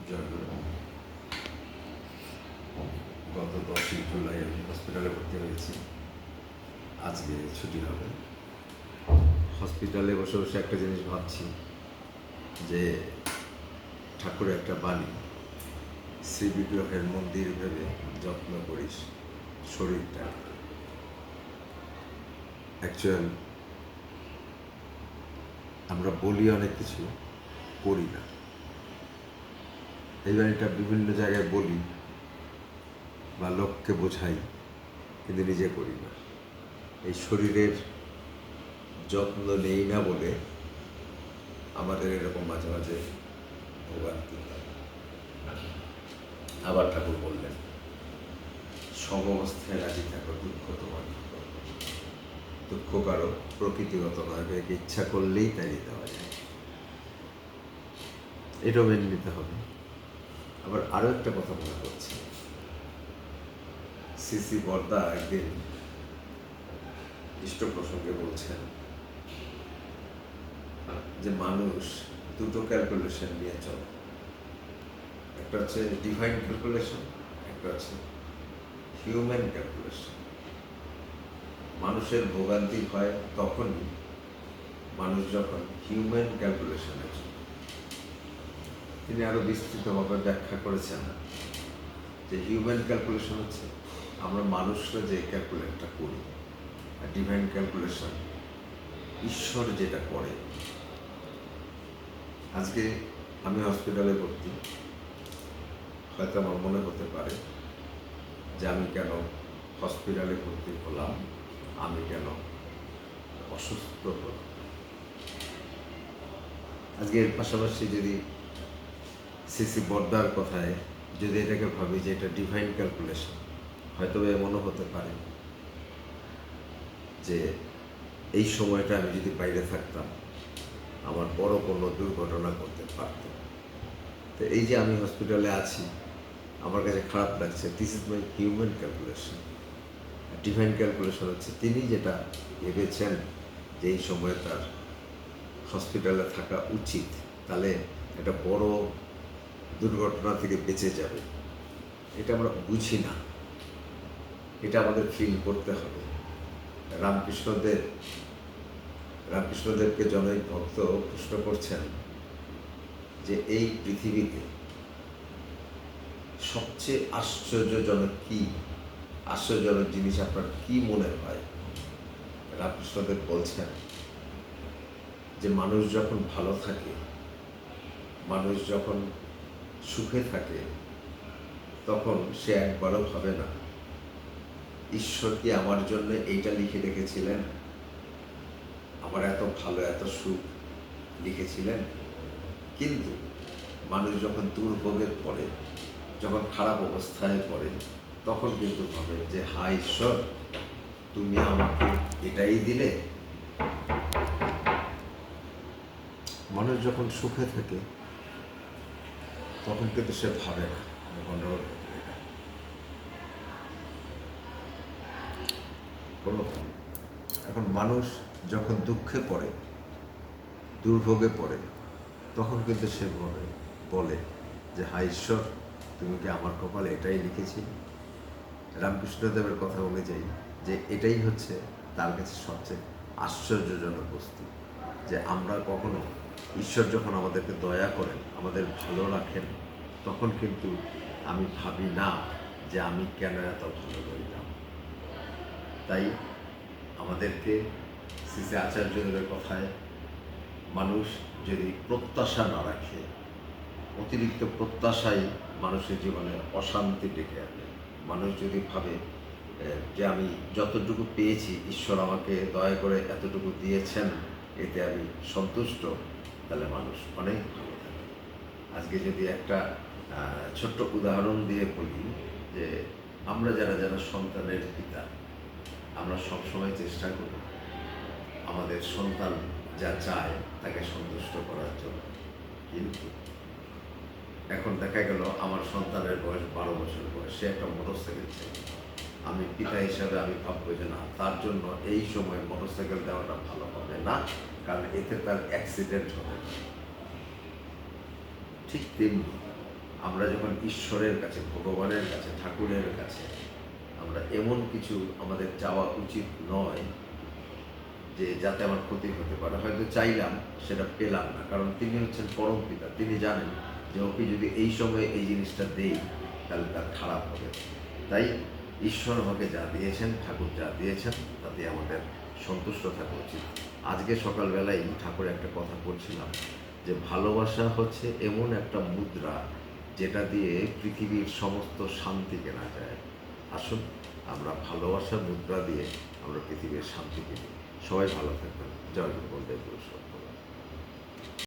জয়গুরু। গত 10ই জুলাই আমি হসপিটালে ভর্তি হয়েছি। আজকে ছুটি হবে। হসপিটালে বসে বসে একটা জিনিস ভাবছি যে ঠাকুরের একটা বাণী, শ্রী বিগ্রহের মন্দির ভেবে যত্ন করিস শরীরটা। অ্যাকচুয়াল আমরা বলি অনেক কিছু, করি না। এই বাণীটা বিভিন্ন জায়গায় বলি বা লোককে বোঝাই, কিন্তু নিজে করি না। এই শরীরের যত্ন নেই না বলে আমাদের এরকম মাঝে মাঝে ভোগান্তি হয়। আবার ঠাকুর বললেন, সমবস্থায় রাজি থাকো, দুঃখ তোমার থাকো। দুঃখ কারো প্রকৃতিগত নয়, একে ইচ্ছা করলেই তাড়িয়ে দেওয়া যায়। এটাও মেনে নিতে হবে। আবার আরও একটা কথা মনে করছি, সিসি বর্দা একদিন ইষ্ট প্রসঙ্গে বলছেন যে মানুষ দুটো ক্যালকুলেশন নিয়ে চলে, একটা হচ্ছে ডিভাইন ক্যালকুলেশন, একটা হচ্ছে হিউম্যান ক্যালকুলেশন। মানুষের ভোগান্তি হয় তখনই মানুষ যখন হিউম্যান ক্যালকুলেশনে চলে। তিনি আরো বিস্তৃতভাবে ব্যাখ্যা করেছেন যে হিউম্যান ক্যালকুলেশন হচ্ছে আমরা মানুষরা যে ক্যালকুলেটটা করি, আর ডিভাইন ক্যালকুলেশন ঈশ্বর যেটা করে। আজকে আমি হসপিটালে ভর্তি, হয়তো আমার মনে হতে পারে যে আমি কেন হসপিটালে ভর্তি হলাম, আমি কেন অসুস্থ হলাম। আজকে এর পাশাপাশি যদি সিসি বর্দার কথায় যদি এটাকে ভাবি যে এটা ডিভাইন ক্যালকুলেশন, হয়তো এমনও হতে পারে যে এই সময়টা আমি যদি বাইরে থাকতাম আমার বড় কোনো দুর্ঘটনা করতে পারত। তো এই যে আমি হসপিটালে আছি, আমার কাছে খারাপ লাগছে, this is my human calculation. Divine calculation হচ্ছে তিনি যেটা ভেবেছেন যে এই সময় তার হসপিটালে থাকা উচিত, তাহলে একটা বড় দুর্ঘটনা থেকে বেঁচে যাবে। এটা আমরা বুঝি না, এটা আমাদের ফিল করতে হবে। রামকৃষ্ণদেবকে জনৈক ভক্ত প্রশ্ন করছেন যে এই পৃথিবীতে সবচেয়ে আশ্চর্যজনক কি, আশ্চর্যজনক জিনিস আপনার কি মনে হয়? রামকৃষ্ণদেব বলছেন যে মানুষ যখন ভালো থাকে, মানুষ যখন সুখে থাকে, তখন সে একবারও ভাবে না ঈশ্বর কি আমার জন্য এইটা লিখে রেখেছিলেন, আমার এত ভালো এত সুখ লিখেছিলেন। কিন্তু মানুষ যখন দুর্ভোগের পড়ে, যখন খারাপ অবস্থায় পড়ে, তখন কিন্তু ভাবে যে হায় ঈশ্বর, তুমি আমাকে এটাই দিলে। মানুষ যখন সুখে থাকে তখন কিন্তু সে ভাবে না গন্ডগোল কোনো। এখন মানুষ যখন দুঃখে পড়ে, দুর্ভোগে পড়ে, তখন কিন্তু সে বলে যে হায় ঈশ্বর, তুমি কি আমার কপালে এটাই লিখেছিলে। রামকৃষ্ণদেবের কথা অনুযায়ী যে এটাই হচ্ছে তার কাছে সবচেয়ে আশ্চর্যজনক বস্তু, যে আমরা কখনো ঈশ্বর যখন আমাদেরকে দয়া করেন, আমাদের ভালো রাখেন, তখন কিন্তু আমি ভাবি না যে আমি কেন এত ভালো করিলাম। তাই আমাদেরকে শ্রী আচার্যদেবের কথায় মানুষ যদি প্রত্যাশা না রাখে, অতিরিক্ত প্রত্যাশাই মানুষের জীবনে অশান্তি ডেকে আনে। মানুষ যদি ভাবে যে আমি যতটুকু পেয়েছি, ঈশ্বর আমাকে দয়া করে এতটুকু দিয়েছেন, এতে আমি সন্তুষ্ট, তাহলে মানুষ অনেক ভালো থাকে। আজকে যদি একটা ছোট্ট উদাহরণ দিয়ে বলি, যে আমরা যারা যারা সন্তানের পিতা, আমরা সবসময় চেষ্টা করি আমাদের সন্তান যা চায় তাকে সন্তুষ্ট করার জন্য। কিন্তু এখন দেখা গেল আমার সন্তানের বয়স 12 বছর বয়স, সে একটা মোটরসাইকেল চাই। আমি পিতা হিসাবে আমি ভাববো যে না, তার জন্য এই সময় মোটরসাইকেল দেওয়াটা ভালো হবে না, কারণ এতে তার অ্যাক্সিডেন্ট হবে। ঠিক তেমনি আমরা যখন ঈশ্বরের কাছে, ভগবানের কাছে, ঠাকুরের কাছে আমরা এমন কিছু আমাদের চাওয়া উচিত নয় যে যাতে আমার ক্ষতি হতে পারে। হয়তো চাইলাম, সেটা পেলাম না, কারণ তিনি হচ্ছেন পরম পিতা। তিনি জানেন যে ওকে যদি এই সময়ে এই জিনিসটা দেই তাহলে তার খারাপ হবে। তাই ঈশ্বর আমাকে যা দিয়েছেন, ঠাকুর যা দিয়েছেন, তাতে আমাদের সন্তুষ্ট থাকা উচিত। আজকে সকালবেলায় ঠাকুর একটা কথা বলছিলাম যে ভালোবাসা হচ্ছে এমন একটা মুদ্রা যেটা দিয়ে পৃথিবীর সমস্ত শান্তি কেনা যায়। আসুন আমরা ভালোবাসার মুদ্রা দিয়ে আমরা পৃথিবীর শান্তি কিনি। সবাই ভালো থাকবেন। জয় গুরু, বন্দে গুরু।